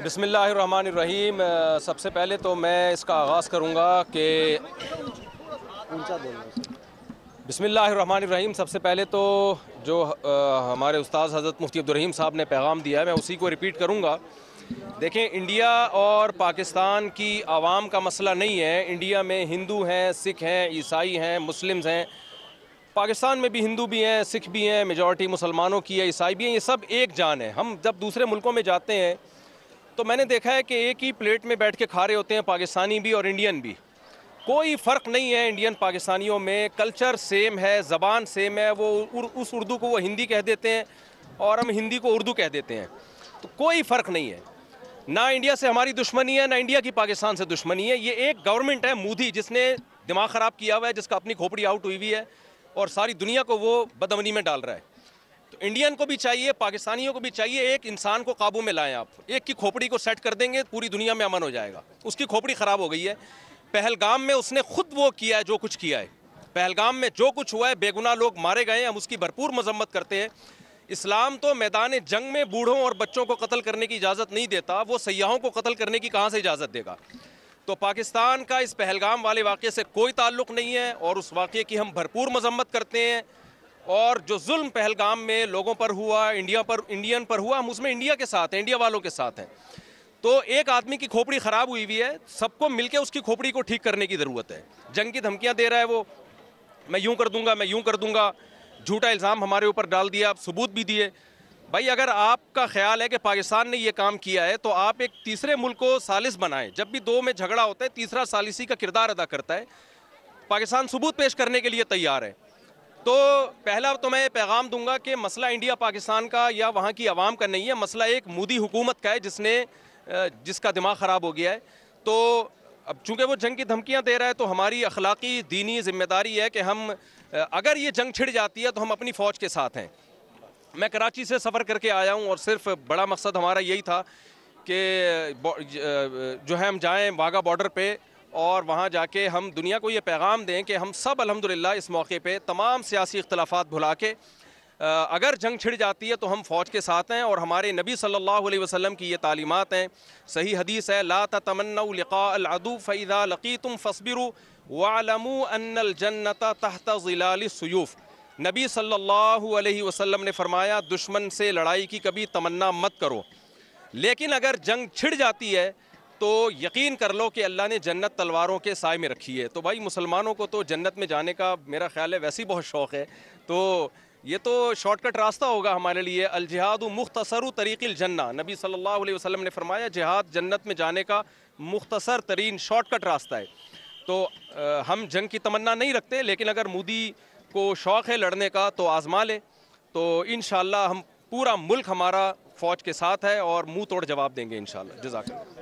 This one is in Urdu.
بسم اللہ الرحمن الرحیم۔ سب سے پہلے تو میں اس کا آغاز کروں گا کہ بسم اللہ الرحمن الرحیم۔ سب سے پہلے تو جو ہمارے استاذ حضرت مفتی عبدالرحیم صاحب نے پیغام دیا ہے میں اسی کو ریپیٹ کروں گا۔ دیکھیں، انڈیا اور پاکستان کی عوام کا مسئلہ نہیں ہے۔ انڈیا میں ہندو ہیں، سکھ ہیں، عیسائی ہیں، مسلمز ہیں۔ پاکستان میں بھی ہندو بھی ہیں، سکھ بھی ہیں، میجورٹی مسلمانوں کی ہے، عیسائی بھی ہیں، یہ سب ایک جان ہے۔ ہم جب دوسرے ملکوں میں جاتے ہیں تو میں نے دیکھا ہے کہ ایک ہی پلیٹ میں بیٹھ کے کھا رہے ہوتے ہیں، پاکستانی بھی اور انڈین بھی۔ کوئی فرق نہیں ہے انڈین پاکستانیوں میں، کلچر سیم ہے، زبان سیم ہے۔ وہ اس اردو کو وہ ہندی کہہ دیتے ہیں اور ہم ہندی کو اردو کہہ دیتے ہیں، تو کوئی فرق نہیں ہے۔ نہ انڈیا سے ہماری دشمنی ہے، نہ انڈیا کی پاکستان سے دشمنی ہے۔ یہ ایک گورنمنٹ ہے مودی، جس نے دماغ خراب کیا ہوا ہے، جس کا اپنی کھوپڑی آؤٹ ہوئی ہوئی ہے اور ساری دنیا کو وہ بدامنی میں ڈال رہا ہے۔ تو انڈین کو بھی چاہیے، پاکستانیوں کو بھی چاہیے، ایک انسان کو قابو میں لائیں۔ آپ ایک کی کھوپڑی کو سیٹ کر دیں گے، پوری دنیا میں امن ہو جائے گا۔ اس کی کھوپڑی خراب ہو گئی ہے۔ پہلگام میں اس نے خود وہ کیا ہے جو کچھ کیا ہے۔ پہلگام میں جو کچھ ہوا ہے، بے گناہ لوگ مارے گئے ہیں، ہم اس کی بھرپور مذمت کرتے ہیں۔ اسلام تو میدان جنگ میں بوڑھوں اور بچوں کو قتل کرنے کی اجازت نہیں دیتا، وہ سیاحوں کو قتل کرنے کی کہاں سے اجازت دے گا؟ تو پاکستان کا اس پہلگام والے واقعے سے کوئی تعلق نہیں ہے اور اس واقعے کی ہم بھرپور مذمت کرتے ہیں۔ اور جو ظلم پہلگام میں لوگوں پر ہوا، انڈین پر ہوا، ہم اس میں انڈیا کے ساتھ ہیں، انڈیا والوں کے ساتھ ہیں۔ تو ایک آدمی کی کھوپڑی خراب ہوئی ہوئی ہے، سب کو مل کے اس کی کھوپڑی کو ٹھیک کرنے کی ضرورت ہے۔ جنگ کی دھمکیاں دے رہا ہے وہ، میں یوں کر دوں گا، میں یوں کر دوں گا، جھوٹا الزام ہمارے اوپر ڈال دیا، ثبوت بھی دیے۔ بھائی اگر آپ کا خیال ہے کہ پاکستان نے یہ کام کیا ہے تو آپ ایک تیسرے ملک کو ثالث بنائیں۔ جب بھی دو میں جھگڑا ہوتا ہے، تیسرا ثالثی کا کردار ادا کرتا ہے۔ پاکستان ثبوت پیش کرنے کے لیے تیار ہے۔ تو پہلا تو میں یہ پیغام دوں گا کہ مسئلہ انڈیا پاکستان کا یا وہاں کی عوام کا نہیں ہے، مسئلہ ایک مودی حکومت کا ہے جس کا دماغ خراب ہو گیا ہے۔ تو اب چونکہ وہ جنگ کی دھمکیاں دے رہا ہے تو ہماری اخلاقی دینی ذمہ داری ہے کہ ہم اگر یہ جنگ چھڑ جاتی ہے تو ہم اپنی فوج کے ساتھ ہیں۔ میں کراچی سے سفر کر کے آیا ہوں اور صرف بڑا مقصد ہمارا یہی تھا کہ جو ہے ہم جائیں واگا بارڈر پہ اور وہاں جا کے ہم دنیا کو یہ پیغام دیں کہ ہم سب الحمدللہ اس موقع پہ تمام سیاسی اختلافات بھلا کے اگر جنگ چھڑ جاتی ہے تو ہم فوج کے ساتھ ہیں۔ اور ہمارے نبی صلی اللہ علیہ وسلم کی یہ تعلیمات ہیں، صحیح حدیث ہے، لا تتمنوا لقاء العدو فاذا لقيتم فاصبروا واعلموا ان الجنة تحت ظلال السيوف۔ نبی صلی اللہ علیہ وسلم نے فرمایا دشمن سے لڑائی کی کبھی تمنا مت کرو، لیکن اگر جنگ چھڑ جاتی ہے تو یقین کر لو کہ اللہ نے جنت تلواروں کے سائے میں رکھی ہے۔ تو بھائی مسلمانوں کو تو جنت میں جانے کا میرا خیال ہے ویسے ہی بہت شوق ہے، تو یہ تو شارٹ کٹ راستہ ہوگا ہمارے لیے۔ الجہاد مختصر طریق الجنہ، نبی صلی اللہ علیہ وسلم نے فرمایا جہاد جنت میں جانے کا مختصر ترین شارٹ کٹ راستہ ہے۔ تو ہم جنگ کی تمنا نہیں رکھتے، لیکن اگر مودی کو شوق ہے لڑنے کا تو آزما لے، تو انشاءاللہ ہم پورا ملک ہمارا فوج کے ساتھ ہے اور منہ توڑ جواب دیں گے انشاءاللہ۔ جزاک اللہ۔